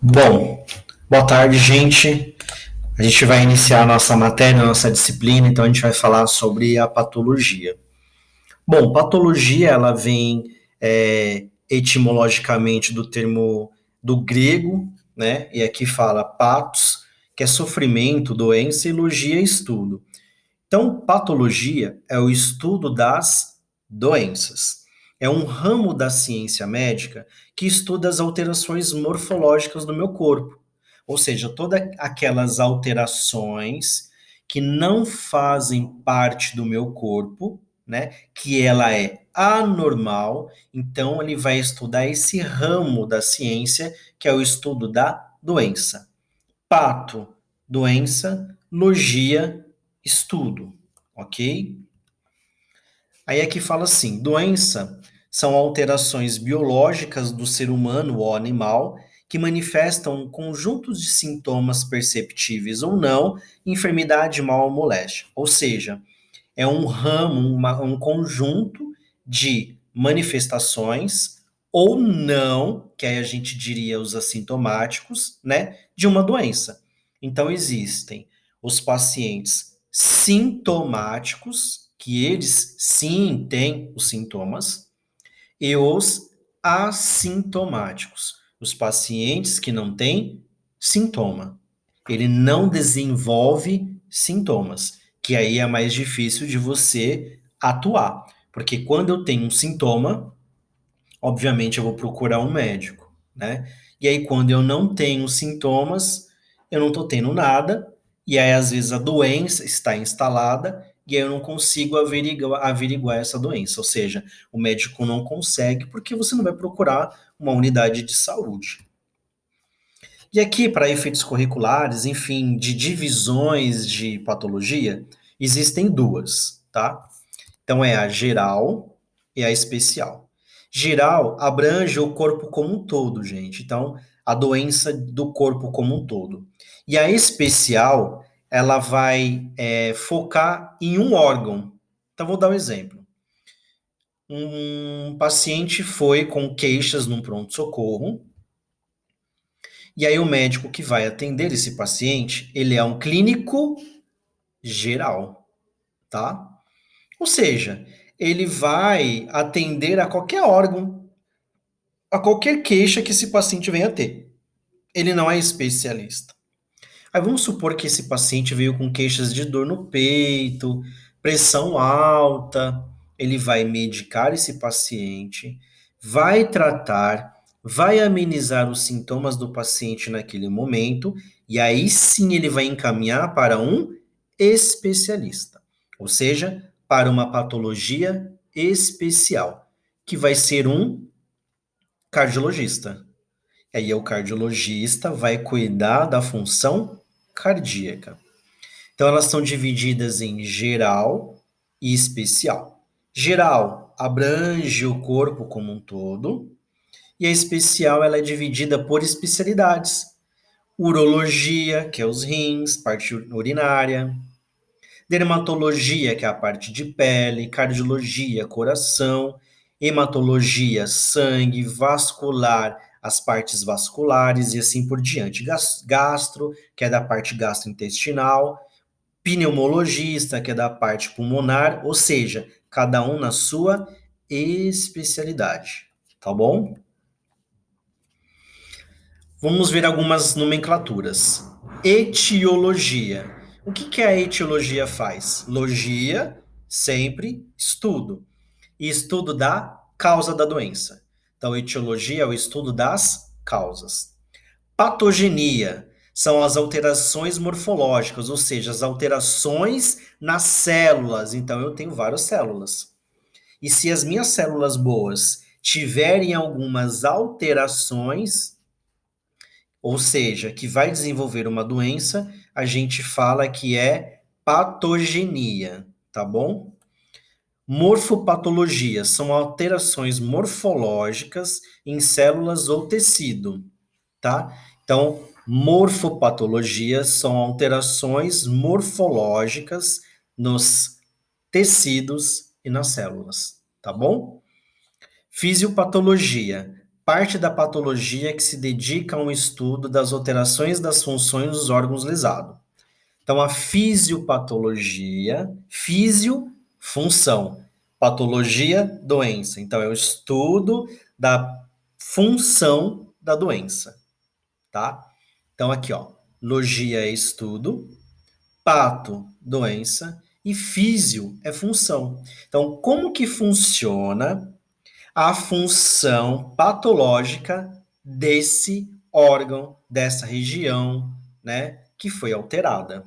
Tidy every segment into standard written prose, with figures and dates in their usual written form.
Bom, boa tarde, gente. A gente vai iniciar a nossa matéria, a nossa disciplina, então a gente vai falar sobre a patologia. Bom, patologia, ela vem etimologicamente do termo do grego, né? E aqui fala patos, que é sofrimento, doença, e logia, estudo. Então, patologia é o estudo das doenças. É um ramo da ciência médica que estuda as alterações morfológicas do meu corpo. Ou seja, todas aquelas alterações que não fazem parte do meu corpo, né? Que ela é anormal. Então, ele vai estudar esse ramo da ciência que é o estudo da doença. Pato, doença, logia, estudo, ok? Aí aqui fala assim: doença são alterações biológicas do ser humano ou animal que manifestam conjuntos de sintomas perceptíveis ou não, enfermidade, mal ou moléstia. Ou seja, é um ramo, um conjunto de manifestações ou não, que aí a gente diria os assintomáticos, né, de uma doença. Então existem os pacientes sintomáticos, que eles sim têm os sintomas, e os assintomáticos, os pacientes que não têm sintoma. Ele não desenvolve sintomas, que aí é mais difícil de você atuar. Porque quando eu tenho um sintoma, obviamente eu vou procurar um médico, né? E aí quando eu não tenho sintomas, eu não estou tendo nada, e aí às vezes a doença está instalada e aí eu não consigo averiguar essa doença, ou seja, o médico não consegue porque você não vai procurar uma unidade de saúde. E aqui, para efeitos curriculares, enfim, de divisões de patologia, existem duas, tá? Então é a geral e a especial. Geral abrange o corpo como um todo, gente. Então, a doença do corpo como um todo. E a especial, ela vai focar em um órgão. Então, vou dar um exemplo. Um paciente foi com queixas num pronto-socorro, e aí o médico que vai atender esse paciente, ele é um clínico geral, tá? Ou seja, ele vai atender a qualquer órgão, a qualquer queixa que esse paciente venha a ter. Ele não é especialista. Aí vamos supor que esse paciente veio com queixas de dor no peito, pressão alta. Ele vai medicar esse paciente, vai tratar, vai amenizar os sintomas do paciente naquele momento, e aí sim ele vai encaminhar para um especialista, ou seja, para uma patologia especial, que vai ser um cardiologista. Aí o cardiologista vai cuidar da função cardíaca. Então elas são divididas em geral e especial. Geral abrange o corpo como um todo, e a especial ela é dividida por especialidades. Urologia, que é os rins, parte urinária. Dermatologia, que é a parte de pele. Cardiologia, coração. Hematologia, sangue. Vascular, as partes vasculares e assim por diante. Gastro, que é da parte gastrointestinal. Pneumologista, que é da parte pulmonar, ou seja, cada um na sua especialidade, tá bom? Vamos ver algumas nomenclaturas. Etiologia. O que a etiologia faz? Logia, sempre estudo. E estudo da causa da doença. Então, etiologia é o estudo das causas. Patogenia são as alterações morfológicas, ou seja, as alterações nas células. Então, eu tenho várias células. E se as minhas células boas tiverem algumas alterações, ou seja, que vai desenvolver uma doença, a gente fala que é patogenia, tá bom? Morfopatologia são alterações morfológicas em células ou tecido, tá? Então, morfopatologias são alterações morfológicas nos tecidos e nas células, tá bom? Fisiopatologia parte da patologia que se dedica a um estudo das alterações das funções dos órgãos lesados. Então, a fisiopatologia, físio, função, patologia, doença. Então, é o estudo da função da doença, tá? Então, aqui, ó, logia é estudo, pato, doença, e físio é função. Então, como que funciona a função patológica desse órgão, dessa região, né, que foi alterada?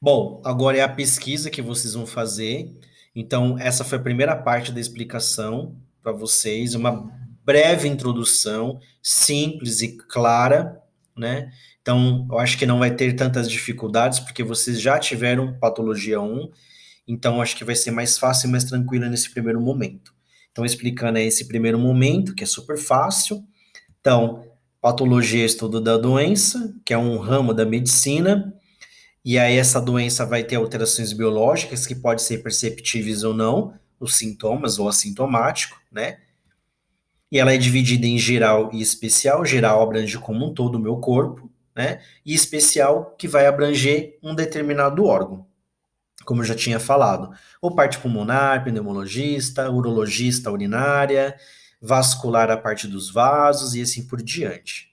Bom, agora é a pesquisa que vocês vão fazer. Então, essa foi a primeira parte da explicação para vocês, uma breve introdução, simples e clara, né? Então, eu acho que não vai ter tantas dificuldades, porque vocês já tiveram patologia 1, então acho que vai ser mais fácil e mais tranquilo nesse primeiro momento. Então, explicando aí esse primeiro momento, que é super fácil. Então, patologia é estudo da doença, que é um ramo da medicina, e aí essa doença vai ter alterações biológicas que podem ser perceptíveis ou não, os sintomas ou assintomático, né? E ela é dividida em geral e especial. Geral abrange como um todo o meu corpo, né? E especial que vai abranger um determinado órgão, como eu já tinha falado. Ou parte pulmonar, pneumologista, urologista, urinária, vascular a parte dos vasos e assim por diante.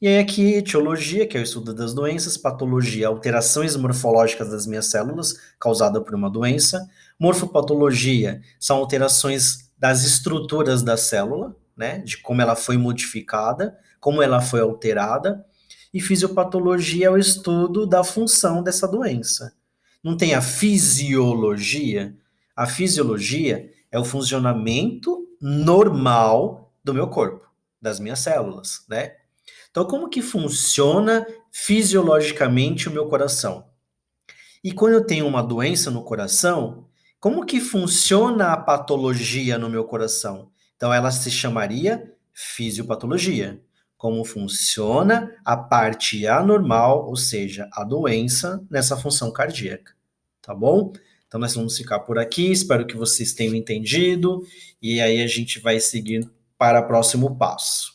E aí aqui, etiologia, que é o estudo das doenças, patologia, alterações morfológicas das minhas células, causada por uma doença. Morfopatologia são alterações das estruturas da célula, né, de como ela foi modificada, como ela foi alterada. E fisiopatologia é o estudo da função dessa doença. Não tem a fisiologia? A fisiologia é o funcionamento normal do meu corpo, das minhas células, né? Então, como que funciona fisiologicamente o meu coração? E quando eu tenho uma doença no coração, como que funciona a patologia no meu coração? Então, ela se chamaria fisiopatologia. Como funciona a parte anormal, ou seja, a doença nessa função cardíaca. Tá bom? Então, nós vamos ficar por aqui. Espero que vocês tenham entendido. E aí a gente vai seguir para o próximo passo.